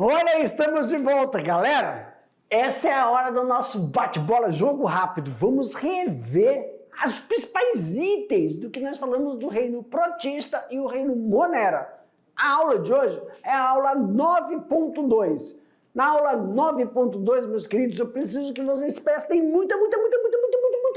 Olha aí, estamos de volta, galera! Essa é a hora do nosso bate-bola, jogo rápido. Vamos rever os principais itens do que nós falamos do reino protista e o reino monera. A aula de hoje é a aula 9.2. Na aula 9.2, meus queridos, eu preciso que vocês prestem muita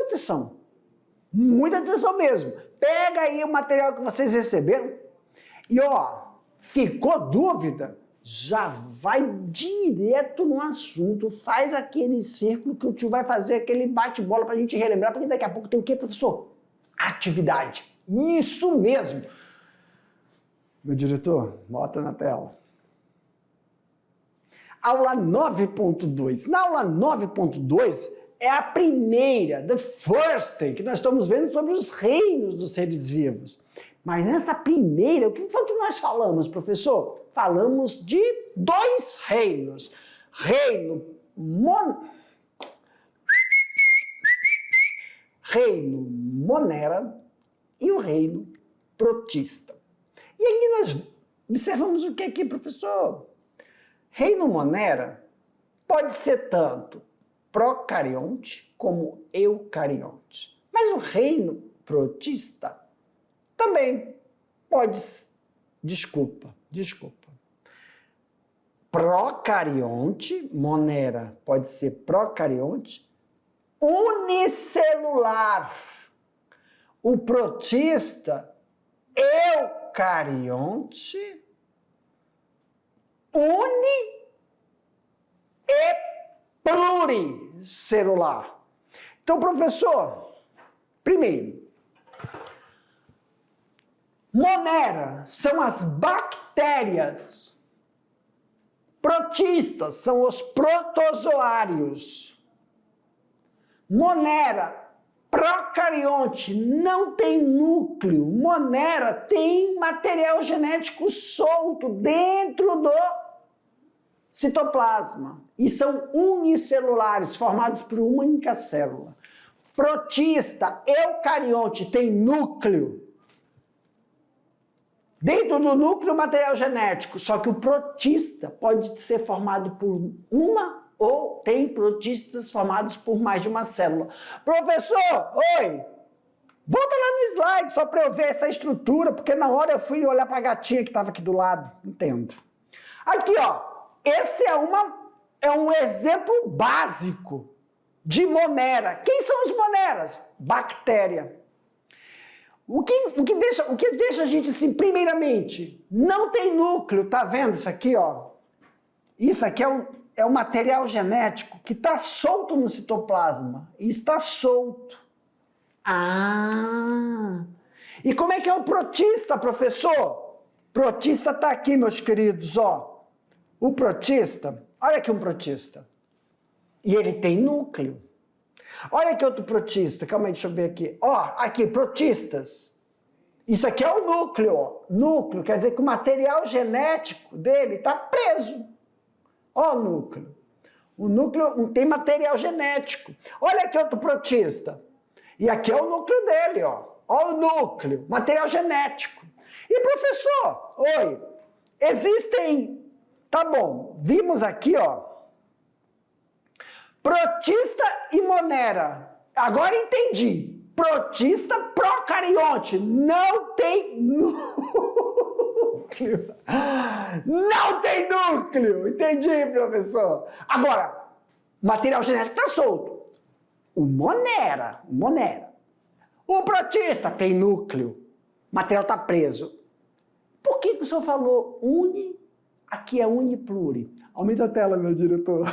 atenção. Muita atenção mesmo. Pega aí o material que vocês receberam e, ficou dúvida? Já vai direto no assunto, faz aquele círculo que o tio vai fazer aquele bate-bola pra gente relembrar, porque daqui a pouco tem o quê, professor? Atividade. Isso mesmo. Meu diretor, bota na tela. Aula 9.2. Na aula 9.2 é a primeira, the first thing, que nós estamos vendo sobre os reinos dos seres vivos. Mas nessa primeira, o que foi que nós falamos, professor? Falamos de dois reinos. Reino monera e o reino protista. E aí nós observamos o que aqui, professor? Reino monera pode ser tanto procarionte como eucarionte. Mas o reino protista também pode... Desculpa. Procarionte, monera, pode ser procarionte, unicelular. O protista, eucarionte, e pluricelular. Então, professor, primeiro, monera são as bactérias, protistas são os protozoários. Monera, procarionte, não tem núcleo. Monera tem material genético solto dentro do citoplasma e são unicelulares, formados por uma única célula. Protista, eucarionte, tem núcleo. Dentro do núcleo, material genético, só que o protista pode ser formado por uma ou tem protistas formados por mais de uma célula. Professor, oi! Volta lá no slide só para eu ver essa estrutura, porque na hora eu fui olhar para a gatinha que estava aqui do lado. Entendo. Aqui, esse é um exemplo básico de monera. Quem são as moneras? Bactéria. O que deixa a gente assim, primeiramente, não tem núcleo, tá vendo isso aqui, Isso aqui é um material genético que está solto no citoplasma, e está solto. E como é que é o protista, professor? Protista está aqui, meus queridos, O protista, olha aqui um protista, e ele tem núcleo. Olha aqui outro protista, calma aí, deixa eu ver aqui. Aqui, protistas. Isso aqui é o núcleo, Núcleo quer dizer que o material genético dele está preso. O núcleo. O núcleo tem material genético. Olha aqui outro protista. E aqui é o núcleo dele, o núcleo, material genético. E professor, oi, existem... Tá bom, vimos aqui, protista e monera. Agora entendi. Protista, procarionte. Não tem núcleo. Não tem núcleo. Entendi, professor. Agora, material genético está solto. O monera. O protista tem núcleo. Material está preso. Por que o senhor falou aqui é unipluri? Aumenta a tela, meu diretor.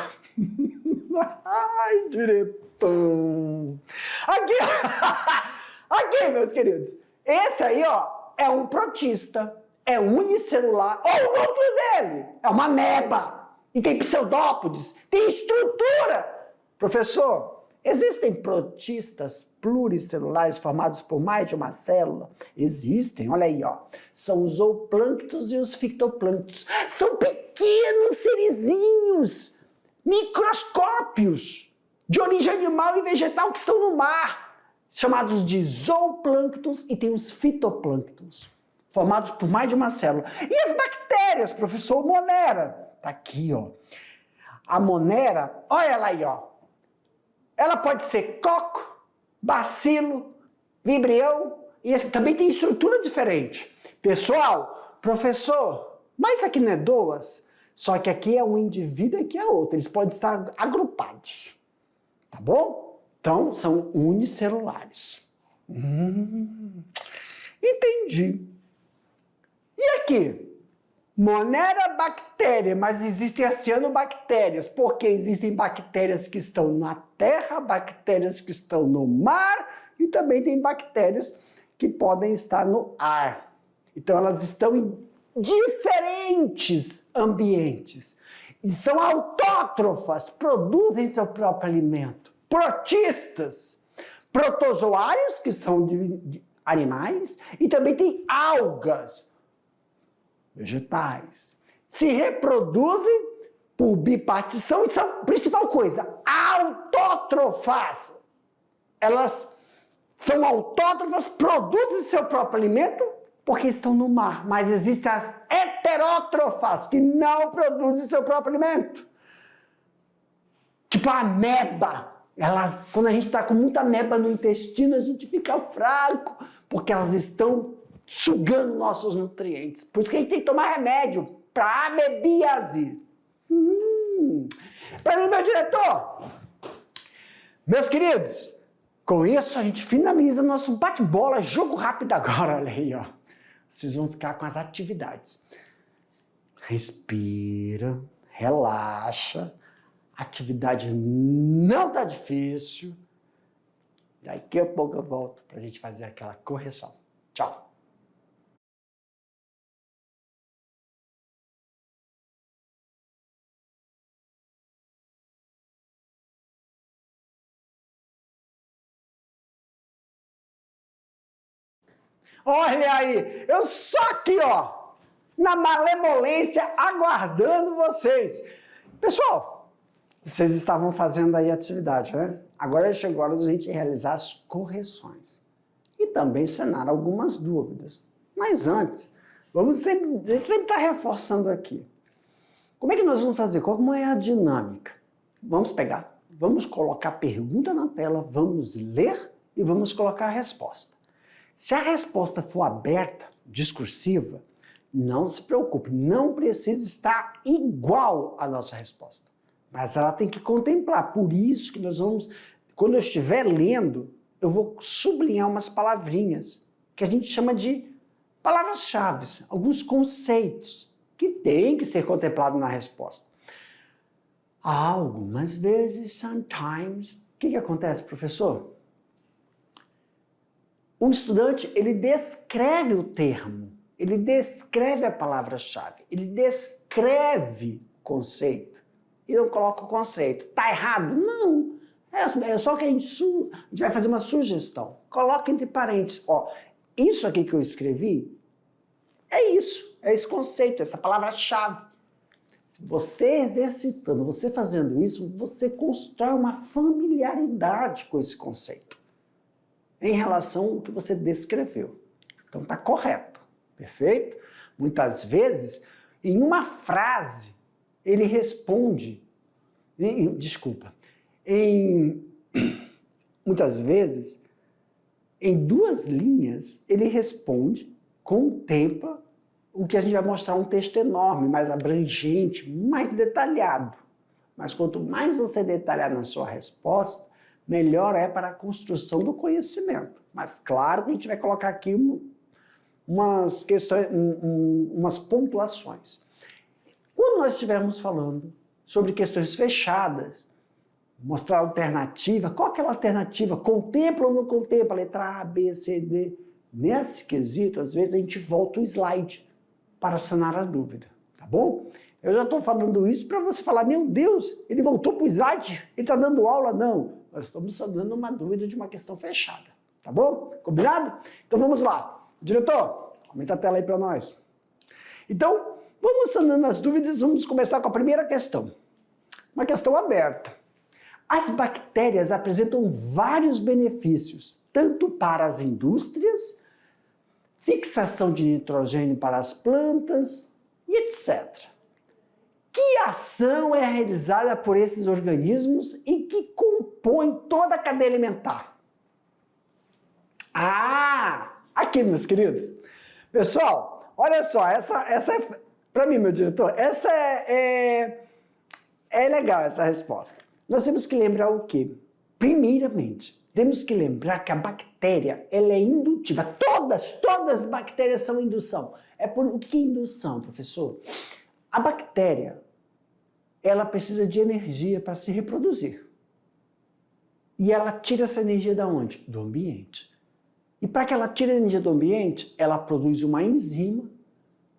Ai, diretor. Aqui, meus queridos. Esse aí, é um protista. É unicelular. Olha o núcleo dele. É uma ameba. E tem pseudópodes. Tem estrutura. Professor, existem protistas pluricelulares formados por mais de uma célula? Existem, olha aí, São os zooplânctons e os fitoplânctons. São pequenos serizinhos, microscópios, de origem animal e vegetal que estão no mar, chamados de zooplânctons, e tem os fitoplânctons, formados por mais de uma célula. E as bactérias, professor Monera? tá aqui, ó. A Monera, olha ela aí, ó. Ela pode ser coco, bacilo, vibrião, e também tem estrutura diferente. Pessoal, professor, mas aqui não é duas? Só que aqui é um indivíduo e aqui é outro. Eles podem estar agrupados. Tá bom? Então, são unicelulares. Entendi. E aqui? Monera bactéria, mas existem as cianobactérias, porque existem bactérias que estão na terra, bactérias que estão no mar e também tem bactérias que podem estar no ar. Então elas estão em diferentes ambientes e são autótrofas, produzem seu próprio alimento. Protistas, protozoários, que são de animais, e também tem algas, vegetais, se reproduzem por bipartição e são, principal coisa, autótrofas. Elas são autótrofas, produzem seu próprio alimento porque estão no mar, mas existem as heterótrofas que não produzem seu próprio alimento. Tipo a ameba. Elas, quando a gente está com muita ameba no intestino, a gente fica fraco, porque elas estão sugando nossos nutrientes. Por isso que a gente tem que tomar remédio para amebíase. Para mim, meu diretor, meus queridos, com isso a gente finaliza nosso bate-bola, jogo rápido agora, olha aí, ó. Vocês vão ficar com as atividades. Respira, relaxa, a atividade não tá difícil. Daqui a pouco eu volto para a gente fazer aquela correção. Tchau. Olha aí, eu só aqui, ó, na malemolência, aguardando vocês. Pessoal, vocês estavam fazendo aí a atividade, né? Agora chegou a hora de a gente realizar as correções e também sanar algumas dúvidas. Mas antes, a gente sempre está reforçando aqui. Como é que nós vamos fazer? Como é a dinâmica? Vamos pegar, vamos colocar a pergunta na tela, vamos ler e vamos colocar a resposta. Se a resposta for aberta, discursiva, não se preocupe, não precisa estar igual à nossa resposta. Mas ela tem que contemplar. Por isso que nós vamos, quando eu estiver lendo, eu vou sublinhar umas palavrinhas que a gente chama de palavras-chave, alguns conceitos que têm que ser contemplados na resposta. Algumas vezes, sometimes, o que acontece, professor? Um estudante, ele descreve o termo, ele descreve a palavra-chave, ele descreve o conceito e não coloca o conceito. Tá errado? Não. É só que a gente vai fazer uma sugestão. Coloca entre parênteses, ó, isso aqui que eu escrevi é isso, é esse conceito, essa palavra-chave. Você exercitando, você fazendo isso, você constrói uma familiaridade com esse conceito em relação ao que você descreveu. Então está correto, perfeito? Muitas vezes, em uma frase, ele responde, muitas vezes, em 2 linhas, ele responde, contempla o que a gente vai mostrar um texto enorme, mais abrangente, mais detalhado. Mas quanto mais você detalhar na sua resposta, melhor é para a construção do conhecimento. Mas claro que a gente vai colocar aqui umas questões, umas pontuações. Quando nós estivermos falando sobre questões fechadas, mostrar alternativa, qual que é a alternativa? Contempla ou não contempla? Letra A, B, C, D. Nesse quesito, às vezes a gente volta o slide para sanar a dúvida, tá bom? Eu já estou falando isso para você falar, meu Deus, ele voltou para o slide? Ele está dando aula? Não. Nós estamos sanando uma dúvida de uma questão fechada, tá bom? Combinado? Então vamos lá. Diretor, aumenta a tela aí para nós. Então, vamos sanando as dúvidas, vamos começar com a primeira questão. Uma questão aberta. As bactérias apresentam vários benefícios, tanto para as indústrias, fixação de nitrogênio para as plantas e etc. Que ação é realizada por esses organismos e que compõem toda a cadeia alimentar? Aqui, meus queridos. Pessoal, olha só, essa é, para mim, meu diretor, essa é legal, essa resposta. Nós temos que lembrar o quê? Primeiramente, temos que lembrar que a bactéria, ela é indutiva. Todas as bactérias são indução. O que é indução, professor? A bactéria, ela precisa de energia para se reproduzir. E ela tira essa energia da onde? Do ambiente. E para que ela tire a energia do ambiente, ela produz uma enzima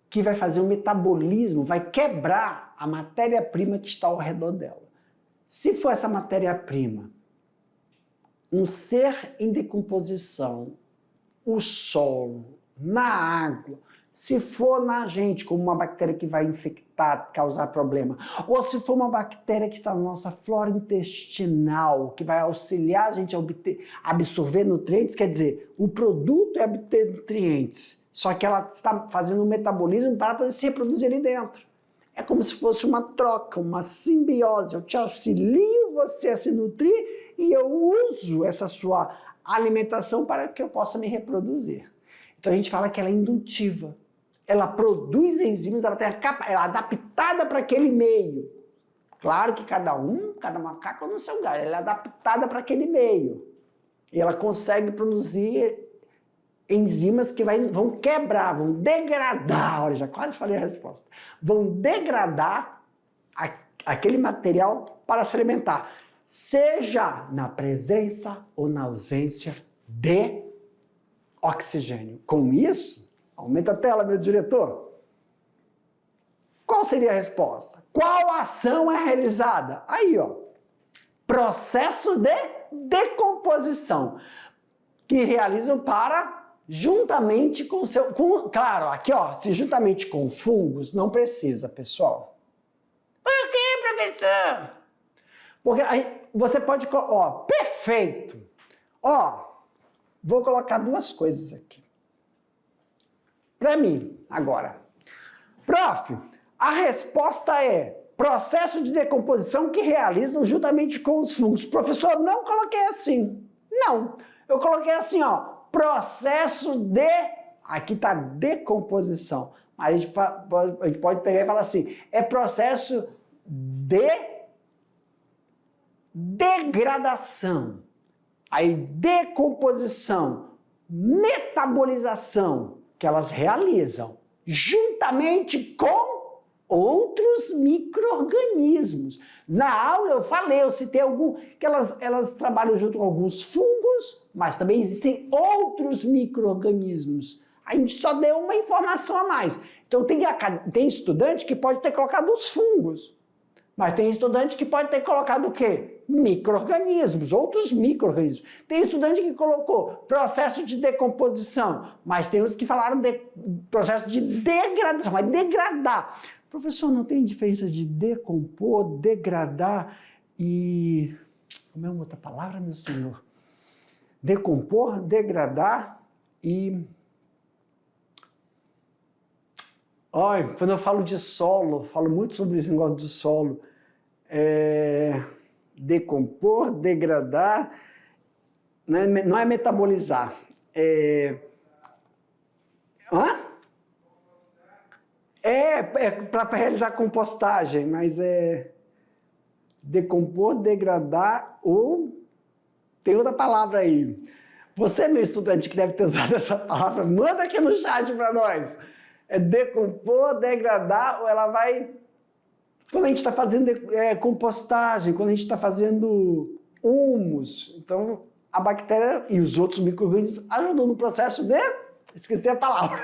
que vai fazer um metabolismo, vai quebrar a matéria-prima que está ao redor dela. Se for essa matéria-prima um ser em decomposição, o solo, na água, se for na gente como uma bactéria que vai infectar, causar problema, ou se for uma bactéria que está na nossa flora intestinal, que vai auxiliar a gente a absorver nutrientes, quer dizer, o produto é obter nutrientes, só que ela está fazendo um metabolismo para poder se reproduzir ali dentro. É como se fosse uma troca, uma simbiose. Eu te auxilio você a se nutrir e eu uso essa sua alimentação para que eu possa me reproduzir. Então a gente fala que ela é indutiva. Ela produz enzimas, ela é adaptada para aquele meio. Claro que cada macaco no seu lugar, ela é adaptada para aquele meio. E ela consegue produzir enzimas que vão quebrar, vão degradar, olha, já quase falei a resposta, vão degradar aquele material para se alimentar, seja na presença ou na ausência de oxigênio. Com isso, aumenta a tela, meu diretor. Qual seria a resposta? Qual ação é realizada? Aí, ó, processo de decomposição, que realizam juntamente com claro, aqui ó, se juntamente com fungos, não precisa, pessoal. Por quê, professor? Porque aí você pode, ó, perfeito. Ó, vou colocar duas coisas aqui. Para mim, agora. Prof, a resposta é processo de decomposição que realizam juntamente com os fungos. Professor, não coloquei assim. Não, eu coloquei assim, ó. Processo de... Aqui está decomposição. Mas a gente pode pegar e falar assim, é processo de degradação. Aí decomposição, metabolização, que elas realizam juntamente com outros micro-organismos. Na aula eu citei que elas trabalham junto com alguns fungos, mas também existem outros micro-organismos. A gente só deu uma informação a mais. Então tem estudante que pode ter colocado os fungos, mas tem estudante que pode ter colocado o quê? Micro-organismos, outros micro-organismos. Tem estudante que colocou processo de decomposição, mas tem outros que falaram de processo de degradação, vai degradar. Professor, não tem diferença de decompor, degradar e... Como é uma outra palavra, meu senhor? Decompor, degradar e... Olha, quando eu falo de solo, falo muito sobre esse negócio do solo. Decompor, degradar, não é metabolizar. É para realizar compostagem, mas é decompor, degradar ou... Tem outra palavra aí. Você, meu estudante, que deve ter usado essa palavra, manda aqui no chat para nós. É decompor, degradar, ou ela vai... Quando a gente está fazendo compostagem, quando a gente está fazendo humus, então a bactéria e os outros micro-organismos ajudam no processo de... Esqueci a palavra.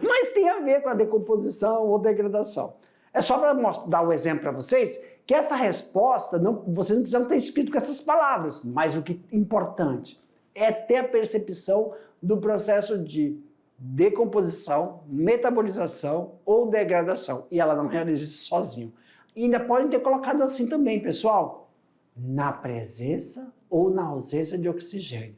Mas tem a ver com a decomposição ou degradação. É só para dar um exemplo para vocês que essa resposta, vocês não precisam ter escrito com essas palavras, mas o que é importante é ter a percepção do processo de decomposição, metabolização ou degradação. E ela não realiza isso sozinho. E ainda podem ter colocado assim também, pessoal, na presença ou na ausência de oxigênio.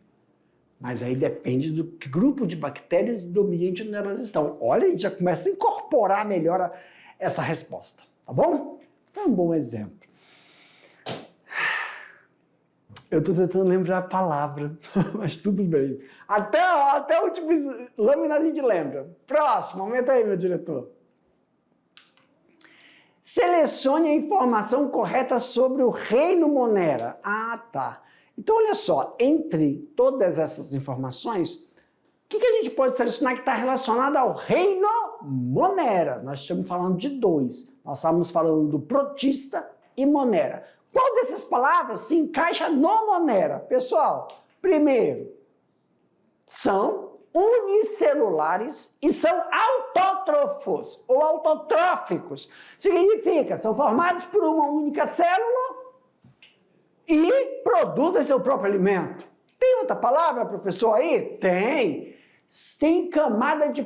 Mas aí depende do grupo de bactérias e do ambiente onde elas estão. Olha, a gente já começa a incorporar melhor essa resposta. Tá bom? É um bom exemplo. Eu estou tentando lembrar a palavra, mas tudo bem. Até o último lâmina a gente lembra. Próximo, aumenta aí, meu diretor. Selecione a informação correta sobre o reino Monera. Ah, tá. Então, olha só, entre todas essas informações, o que a gente pode selecionar que está relacionado ao reino Monera? Nós estamos falando de dois. Nós estamos falando do protista e Monera. Qual dessas palavras se encaixa no Monera? Pessoal, primeiro, são unicelulares e são autótrofos ou autotróficos. Significa, são formados por uma única célula e produzem seu próprio alimento. Tem outra palavra, professor, aí? Tem. Tem camada de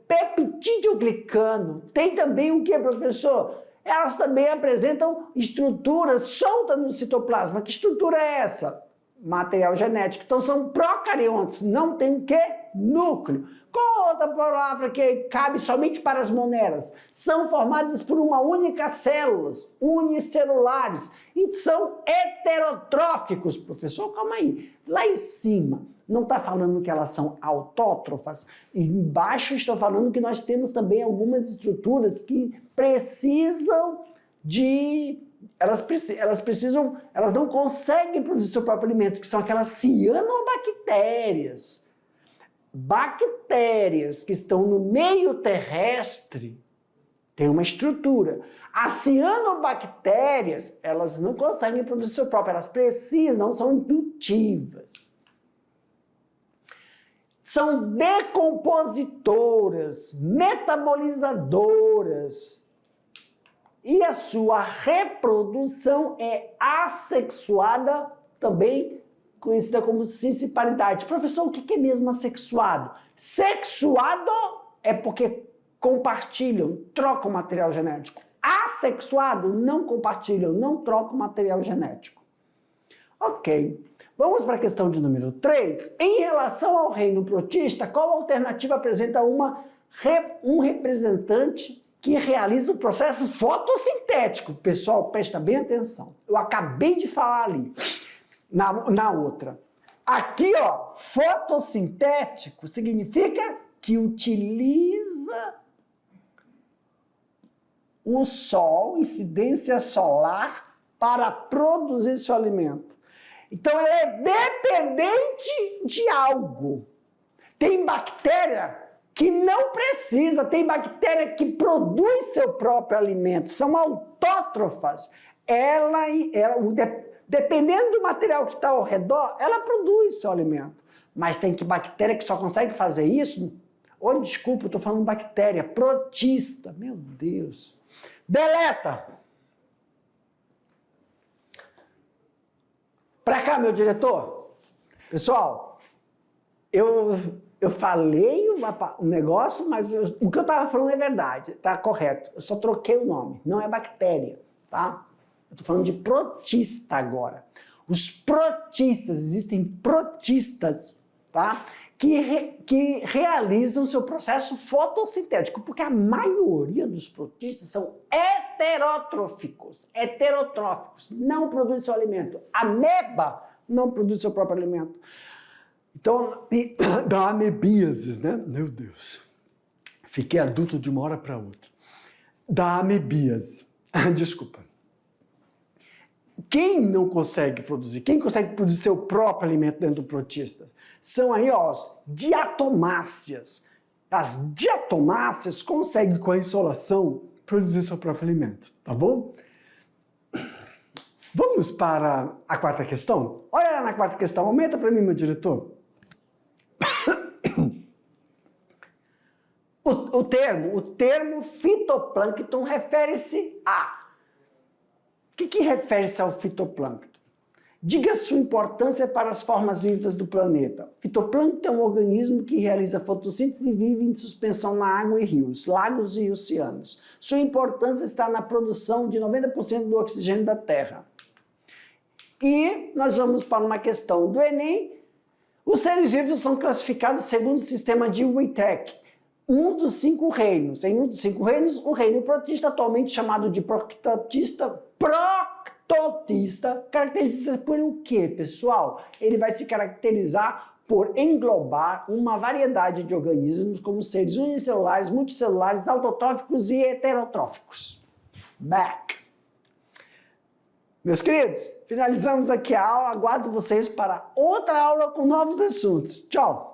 peptidoglicano. Tem também o que, professor? Elas também apresentam estruturas soltas no citoplasma. Que estrutura é essa? Material genético. Então são procariontes, não tem o quê? Núcleo. Qual outra palavra que cabe somente para as moneras? São formadas por uma única célula, unicelulares, e são heterotróficos. Professor, calma aí. Lá em cima, não está falando que elas são autótrofas? E embaixo estou falando que nós temos também algumas estruturas que precisam de... Elas não conseguem produzir seu próprio alimento, que são aquelas cianobactérias. Bactérias que estão no meio terrestre têm uma estrutura. As cianobactérias, elas não conseguem produzir seu próprio, elas precisam, não são indutivas. São decompositoras, metabolizadoras. E a sua reprodução é assexuada, também conhecida como cisparidade. Professor, o que é mesmo assexuado? Sexuado é porque compartilham, trocam material genético. Assexuado, não compartilham, não trocam material genético. Ok. Vamos para a questão de número 3. Em relação ao reino protista, qual alternativa apresenta um representante que realiza o processo fotossintético? Pessoal, presta bem atenção. Eu acabei de falar ali, na outra. Aqui, ó, fotossintético significa que utiliza o sol, incidência solar, para produzir seu alimento. Então, ele é dependente de algo. Tem bactéria que não precisa, tem bactéria que produz seu próprio alimento, são autótrofas. Dependendo do material que está ao redor, ela produz seu alimento. Mas tem bactéria que só consegue fazer isso. Oh, desculpa, eu estou falando bactéria, protista. Meu Deus. Deleta. Para cá, meu diretor. Pessoal, eu falei um negócio, mas o que eu estava falando é verdade, tá correto. Eu só troquei o nome, não é bactéria, tá? Eu estou falando de protista agora. Os protistas, existem protistas, tá? Que realizam seu processo fotossintético, porque a maioria dos protistas são heterotróficos, não produzem seu alimento. A ameba não produz seu próprio alimento. Então, da amebíase, né? Meu Deus. Fiquei adulto de uma hora para outra. Da amebíase. Desculpa. Quem não consegue produzir? Quem consegue produzir seu próprio alimento dentro do protista? São aí, ó, as diatomáceas. As diatomáceas conseguem, com a insolação, produzir seu próprio alimento. Tá bom? Vamos para a quarta questão? Olha lá na quarta questão. Aumenta para mim, meu diretor. O termo fitoplâncton refere-se a... O que refere-se ao fitoplâncton? Diga sua importância para as formas vivas do planeta. Fitoplâncton é um organismo que realiza fotossíntese e vive em suspensão na água e rios, lagos e oceanos. Sua importância está na produção de 90% do oxigênio da Terra. E nós vamos para uma questão do Enem. Os seres vivos são classificados segundo o sistema de WITEC. um dos 5 reinos. Em um dos 5 reinos, o reino protista, atualmente chamado de proctotista, caracteriza-se por o quê, pessoal? Ele vai se caracterizar por englobar uma variedade de organismos como seres unicelulares, multicelulares, autotróficos e heterotróficos. Back. Meus queridos, finalizamos aqui a aula. Aguardo vocês para outra aula com novos assuntos. Tchau!